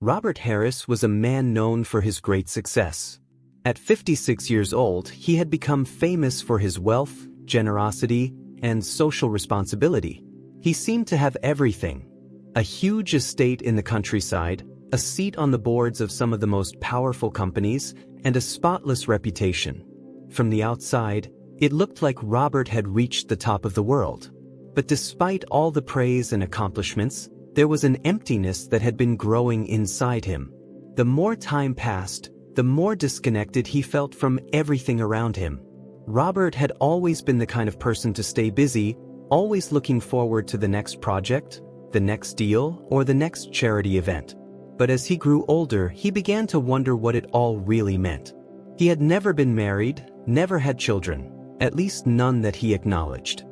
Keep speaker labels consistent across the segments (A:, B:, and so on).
A: Robert Harris was a man known for his great success. At 56 years old, he had become famous for his wealth, generosity, and social responsibility. He seemed to have everything: a huge estate in the countryside, a seat on the boards of some of the most powerful companies, and a spotless reputation. From the outside, it looked like Robert had reached the top of the world. But despite all the praise and accomplishments, there was an emptiness that had been growing inside him. The more time passed, the more disconnected he felt from everything around him. Robert had always been the kind of person to stay busy, always looking forward to the next project, the next deal, or the next charity event. But as he grew older, he began to wonder what it all really meant. He had never been married, never had children, at least none that he acknowledged.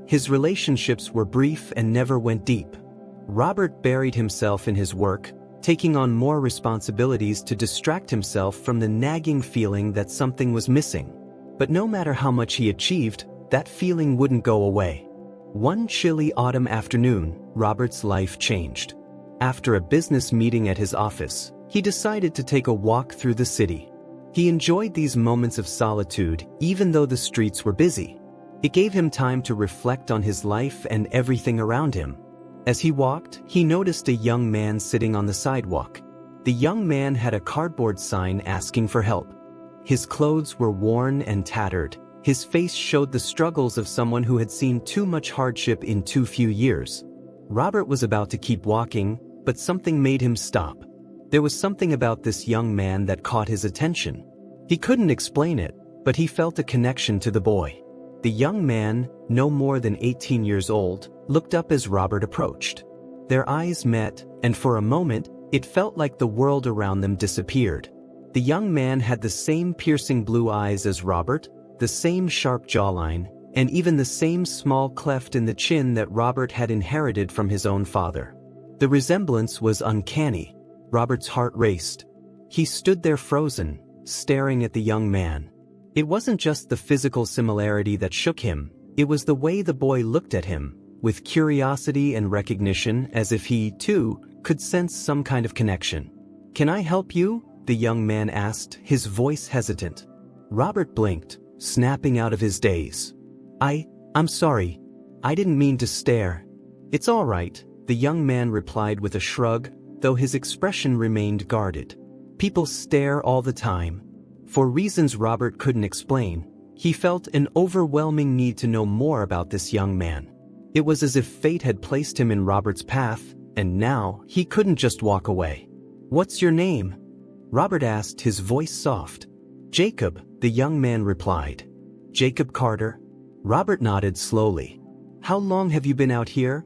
A: His relationships were brief and never went deep. Robert buried himself in his work, taking on more responsibilities to distract himself from the nagging feeling that something was missing. But no matter how much he achieved, that feeling wouldn't go away. One chilly autumn afternoon, Robert's life changed. After a business meeting at his office, he decided to take a walk through the city. He enjoyed these moments of solitude, even though the streets were busy. It gave him time to reflect on his life and everything around him. As he walked, he noticed a young man sitting on the sidewalk. The young man had a cardboard sign asking for help. His clothes were worn and tattered. His face showed the struggles of someone who had seen too much hardship in too few years. Robert was about to keep walking, but something made him stop. There was something about this young man that caught his attention. He couldn't explain it, but he felt a connection to the boy. The young man, no more than 18 years old, looked up as Robert approached. Their eyes met, and for a moment, it felt like the world around them disappeared. The young man had the same piercing blue eyes as Robert, the same sharp jawline, and even the same small cleft in the chin that Robert had inherited from his own father. The resemblance was uncanny. Robert's heart raced. He stood there frozen, staring at the young man. It wasn't just the physical similarity that shook him, it was the way the boy looked at him, with curiosity and recognition, as if he, too, could sense some kind of connection. "Can I help you?" the young man asked, his voice hesitant. Robert blinked, snapping out of his daze. I'm sorry. I didn't mean to stare." "It's all right," the young man replied with a shrug, though his expression remained guarded. People stare all the time. For reasons Robert couldn't explain, he felt an overwhelming need to know more about this young man. It was as if fate had placed him in Robert's path, and now he couldn't just walk away. "What's your name?" Robert asked, his voice soft. "Jacob," the young man replied. "Jacob Carter?" Robert nodded slowly. "How long have you been out here?"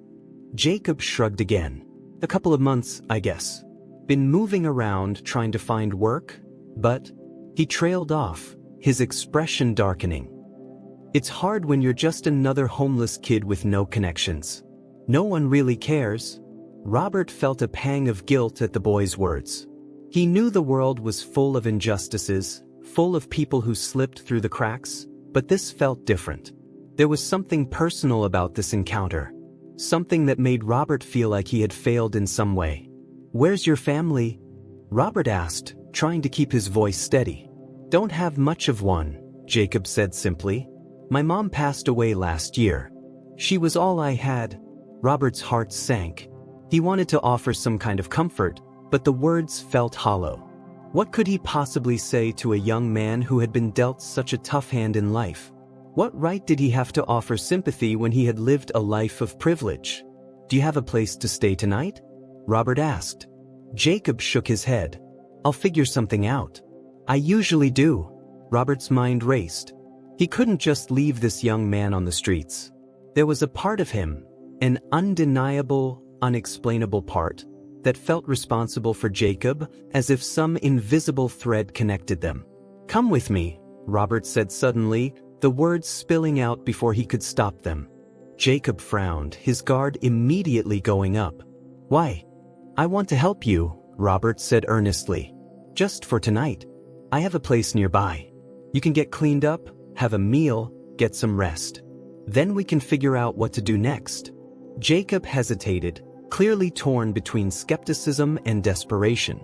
A: Jacob shrugged again. "A couple of months, I guess. Been moving around trying to find work, but..." He trailed off, his expression darkening. "It's hard when you're just another homeless kid with no connections. No one really cares." Robert felt a pang of guilt at the boy's words. He knew the world was full of injustices, full of people who slipped through the cracks, but this felt different. There was something personal about this encounter. Something that made Robert feel like he had failed in some way. "Where's your family?" Robert asked, trying to keep his voice steady. "Don't have much of one," Jacob said simply. "My mom passed away last year. She was all I had." Robert's heart sank. He wanted to offer some kind of comfort, but the words felt hollow. What could he possibly say to a young man who had been dealt such a tough hand in life? What right did he have to offer sympathy when he had lived a life of privilege? "Do you have a place to stay tonight?" Robert asked. Jacob shook his head. "I'll figure something out." "I usually do." Robert's mind raced. He couldn't just leave this young man on the streets. There was a part of him, an undeniable, unexplainable part, that felt responsible for Jacob, as if some invisible thread connected them. "Come with me," Robert said suddenly, the words spilling out before he could stop them. Jacob frowned, his guard immediately going up. "Why?" "I want to help you," Robert said earnestly. "Just for tonight. I have a place nearby. You can get cleaned up, have a meal, get some rest. Then we can figure out what to do next." Jacob hesitated, clearly torn between skepticism and desperation.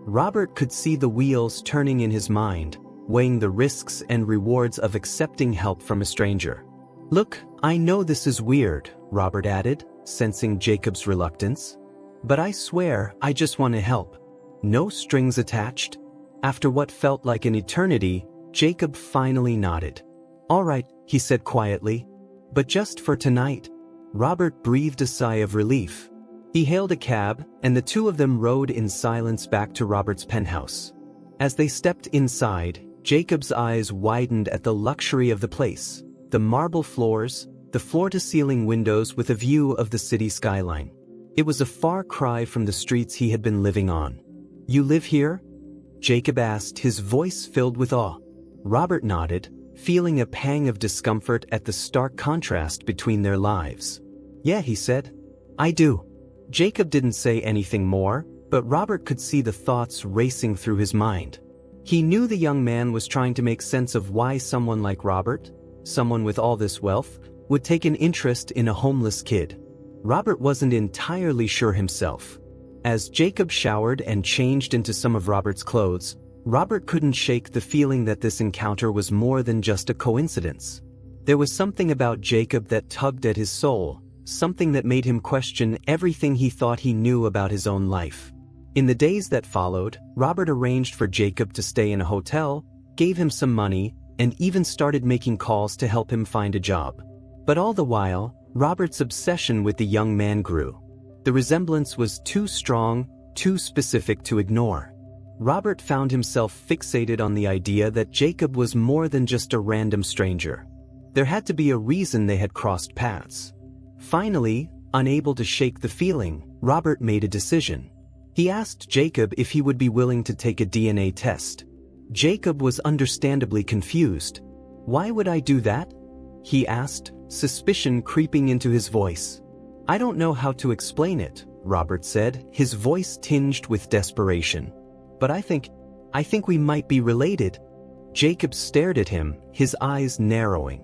A: Robert could see the wheels turning in his mind, weighing the risks and rewards of accepting help from a stranger. "Look, I know this is weird," Robert added, sensing Jacob's reluctance. "But I swear I just want to help. No strings attached." After what felt like an eternity, Jacob finally nodded. "All right," he said quietly. "But just for tonight." Robert breathed a sigh of relief. He hailed a cab, and the two of them rode in silence back to Robert's penthouse. As they stepped inside, Jacob's eyes widened at the luxury of the place. The marble floors, the floor-to-ceiling windows with a view of the city skyline. It was a far cry from the streets he had been living on. "You live here?" Jacob asked, his voice filled with awe. Robert nodded, feeling a pang of discomfort at the stark contrast between their lives. "Yeah," he said. "I do." Jacob didn't say anything more, but Robert could see the thoughts racing through his mind. He knew the young man was trying to make sense of why someone like Robert, someone with all this wealth, would take an interest in a homeless kid. Robert wasn't entirely sure himself. As Jacob showered and changed into some of Robert's clothes, Robert couldn't shake the feeling that this encounter was more than just a coincidence. There was something about Jacob that tugged at his soul, something that made him question everything he thought he knew about his own life. In the days that followed, Robert arranged for Jacob to stay in a hotel, gave him some money, and even started making calls to help him find a job. But all the while, Robert's obsession with the young man grew. The resemblance was too strong, too specific to ignore. Robert found himself fixated on the idea that Jacob was more than just a random stranger. There had to be a reason they had crossed paths. Finally, unable to shake the feeling, Robert made a decision. He asked Jacob if he would be willing to take a DNA test. Jacob was understandably confused. "Why would I do that?" he asked, suspicion creeping into his voice. "I don't know how to explain it," Robert said, his voice tinged with desperation. "But I think we might be related." Jacob stared at him, his eyes narrowing.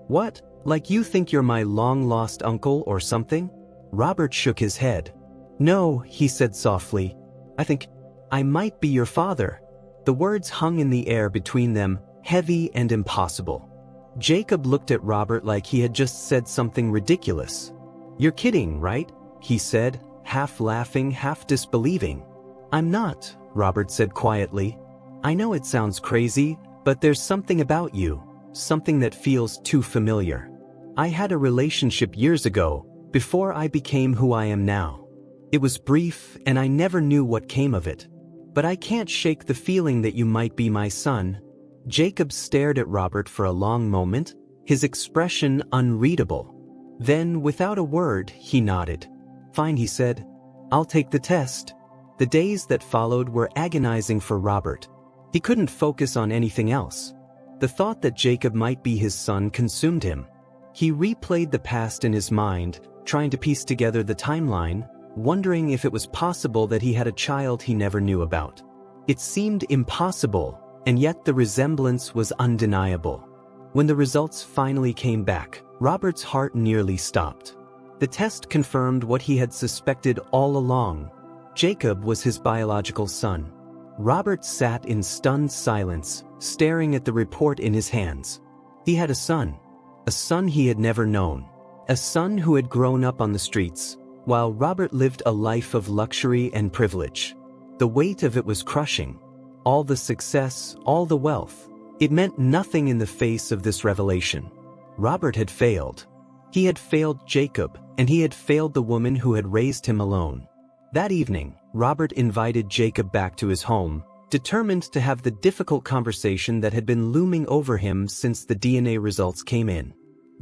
A: "What? Like you think you're my long-lost uncle or something?" Robert shook his head. "No," he said softly. "I think I might be your father." The words hung in the air between them, heavy and impossible. Jacob looked at Robert like he had just said something ridiculous. "You're kidding, right?" he said, half laughing, half disbelieving. "I'm not," Robert said quietly. "I know it sounds crazy, but there's something about you, something that feels too familiar. I had a relationship years ago, before I became who I am now. It was brief, and I never knew what came of it. But I can't shake the feeling that you might be my son." Jacob stared at Robert for a long moment, his expression unreadable. Then, without a word, he nodded. "Fine," he said. "I'll take the test." The days that followed were agonizing for Robert. He couldn't focus on anything else. The thought that Jacob might be his son consumed him. He replayed the past in his mind, trying to piece together the timeline, wondering if it was possible that he had a child he never knew about. It seemed impossible, and yet the resemblance was undeniable. When the results finally came back, Robert's heart nearly stopped. The test confirmed what he had suspected all along. Jacob was his biological son. Robert sat in stunned silence, staring at the report in his hands. He had a son he had never known, a son who had grown up on the streets, while Robert lived a life of luxury and privilege. The weight of it was crushing. All the success, all the wealth, it meant nothing in the face of this revelation. Robert had failed. He had failed Jacob, and he had failed the woman who had raised him alone. That evening, Robert invited Jacob back to his home, determined to have the difficult conversation that had been looming over him since the DNA results came in.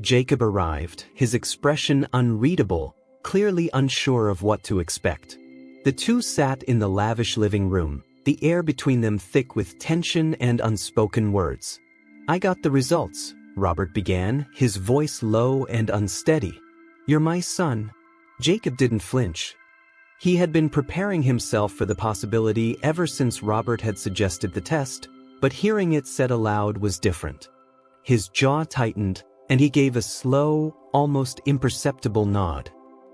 A: Jacob arrived, his expression unreadable, clearly unsure of what to expect. The two sat in the lavish living room, the air between them thick with tension and unspoken words. "I got the results," Robert began, his voice low and unsteady. "You're my son." Jacob didn't flinch. He had been preparing himself for the possibility ever since Robert had suggested the test, but hearing it said aloud was different. His jaw tightened, and he gave a slow, almost imperceptible nod.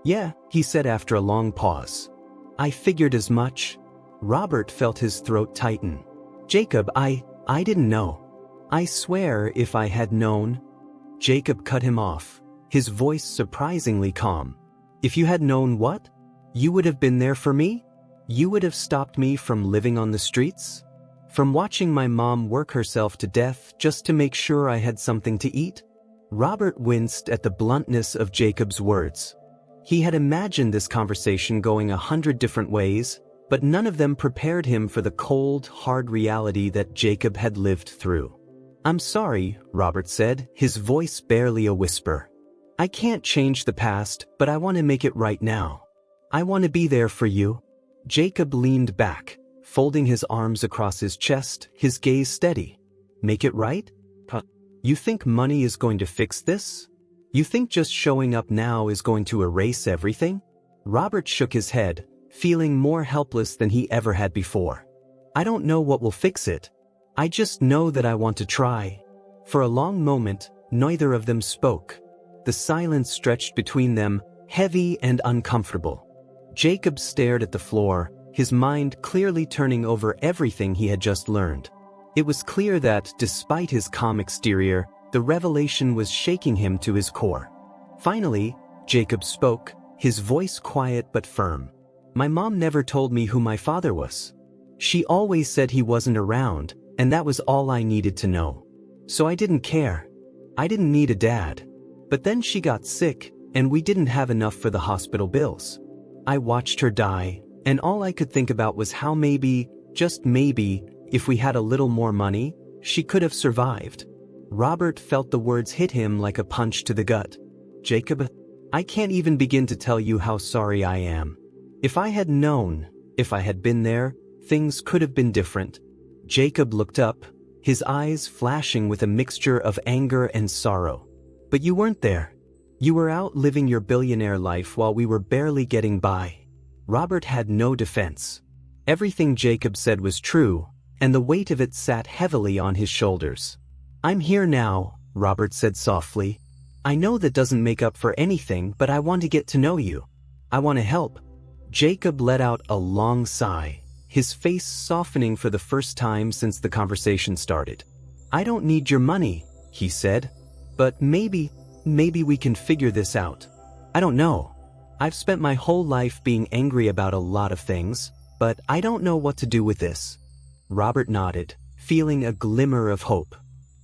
A: Yeah, he said after a long pause. I figured as much. Robert felt his throat tighten. Jacob, I didn't know. I swear if I had known. Jacob cut him off, his voice surprisingly calm. If you had known what? You would have been there for me? You would have stopped me from living on the streets? From watching my mom work herself to death just to make sure I had something to eat? Robert winced at the bluntness of Jacob's words. He had imagined this conversation going 100 different ways, but none of them prepared him for the cold, hard reality that Jacob had lived through. I'm sorry, Robert said, his voice barely a whisper. I can't change the past, but I want to make it right now. I want to be there for you. Jacob leaned back, folding his arms across his chest, his gaze steady. Make it right? You think money is going to fix this? You think just showing up now is going to erase everything? Robert shook his head, feeling more helpless than he ever had before. I don't know what will fix it. I just know that I want to try. For a long moment, neither of them spoke. The silence stretched between them, heavy and uncomfortable. Jacob stared at the floor, his mind clearly turning over everything he had just learned. It was clear that, despite his calm exterior, the revelation was shaking him to his core. Finally, Jacob spoke, his voice quiet but firm. My mom never told me who my father was. She always said he wasn't around, and that was all I needed to know. So I didn't care. I didn't need a dad. But then she got sick, and we didn't have enough for the hospital bills. I watched her die, and all I could think about was how maybe, just maybe, if we had a little more money, she could have survived. Robert felt the words hit him like a punch to the gut. Jacob, I can't even begin to tell you how sorry I am. If I had known, if I had been there, things could have been different. Jacob looked up, his eyes flashing with a mixture of anger and sorrow. But you weren't there. You were out living your billionaire life while we were barely getting by. Robert had no defense. Everything Jacob said was true, and the weight of it sat heavily on his shoulders. I'm here now, Robert said softly. I know that doesn't make up for anything, but I want to get to know you. I want to help. Jacob let out a long sigh, his face softening for the first time since the conversation started. I don't need your money, he said. But maybe we can figure this out. I don't know. I've spent my whole life being angry about a lot of things, but I don't know what to do with this. Robert nodded, feeling a glimmer of hope.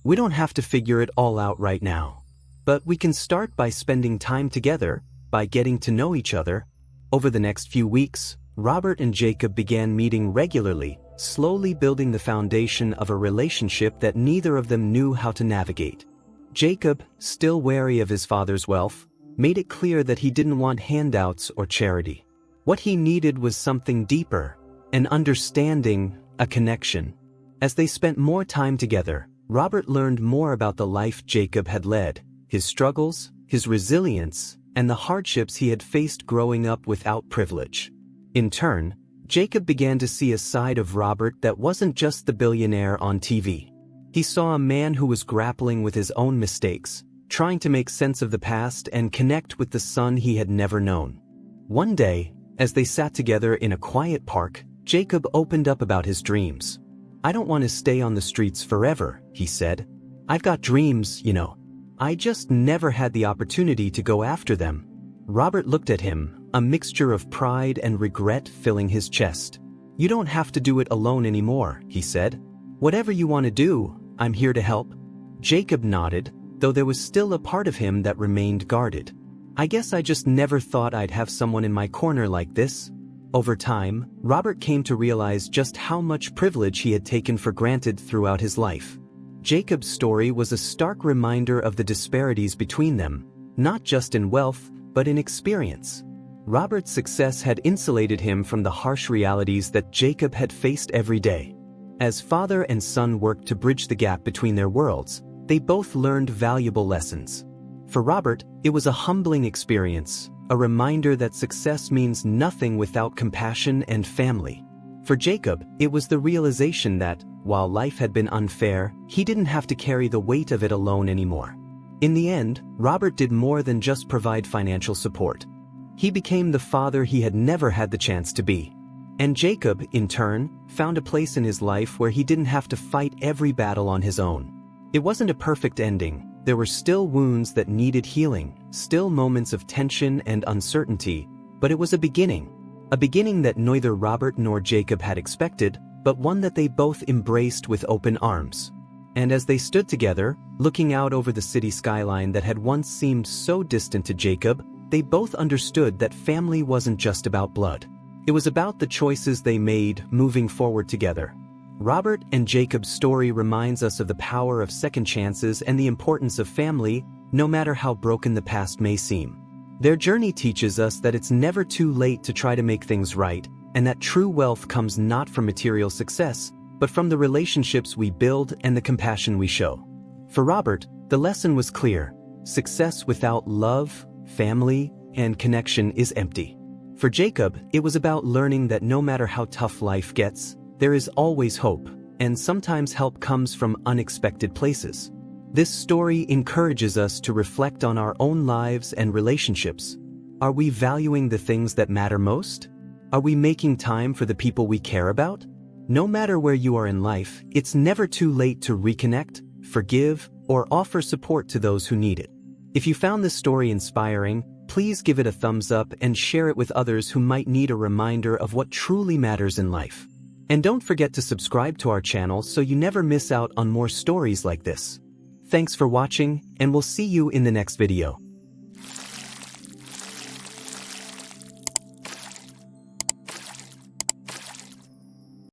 A: We don't have to figure it all out right now. But we can start by spending time together, by getting to know each other. Over the next few weeks, Robert and Jacob began meeting regularly, slowly building the foundation of a relationship that neither of them knew how to navigate. Jacob, still wary of his father's wealth, made it clear that he didn't want handouts or charity. What he needed was something deeper, an understanding, a connection. As they spent more time together, Robert learned more about the life Jacob had led, his struggles, his resilience, and the hardships he had faced growing up without privilege. In turn, Jacob began to see a side of Robert that wasn't just the billionaire on TV. He saw a man who was grappling with his own mistakes, trying to make sense of the past and connect with the son he had never known. One day, as they sat together in a quiet park, Jacob opened up about his dreams. I don't want to stay on the streets forever, he said. I've got dreams, you know. I just never had the opportunity to go after them. Robert looked at him, a mixture of pride and regret filling his chest. You don't have to do it alone anymore, he said. Whatever you want to do, I'm here to help. Jacob nodded, though there was still a part of him that remained guarded. I guess I just never thought I'd have someone in my corner like this. Over time, Robert came to realize just how much privilege he had taken for granted throughout his life. Jacob's story was a stark reminder of the disparities between them, not just in wealth, but in experience. Robert's success had insulated him from the harsh realities that Jacob had faced every day. As father and son worked to bridge the gap between their worlds, they both learned valuable lessons. For Robert, it was a humbling experience, a reminder that success means nothing without compassion and family. For Jacob, it was the realization that, while life had been unfair, he didn't have to carry the weight of it alone anymore. In the end, Robert did more than just provide financial support. He became the father he had never had the chance to be. And Jacob, in turn, found a place in his life where he didn't have to fight every battle on his own. It wasn't a perfect ending. There were still wounds that needed healing, still moments of tension and uncertainty, but it was a beginning that neither Robert nor Jacob had expected, but one that they both embraced with open arms. And as they stood together, looking out over the city skyline that had once seemed so distant to Jacob, they both understood that family wasn't just about blood. It was about the choices they made moving forward together. Robert and Jacob's story reminds us of the power of second chances and the importance of family, no matter how broken the past may seem. Their journey teaches us that it's never too late to try to make things right, and that true wealth comes not from material success, but from the relationships we build and the compassion we show. For Robert, the lesson was clear: success without love, family, and connection is empty. For Jacob, it was about learning that no matter how tough life gets, there is always hope, and sometimes help comes from unexpected places. This story encourages us to reflect on our own lives and relationships. Are we valuing the things that matter most? Are we making time for the people we care about? No matter where you are in life, it's never too late to reconnect, forgive, or offer support to those who need it. If you found this story inspiring, please give it a thumbs up and share it with others who might need a reminder of what truly matters in life. And don't forget to subscribe to our channel so you never miss out on more stories like this. Thanks for watching, and we'll see you in the next video.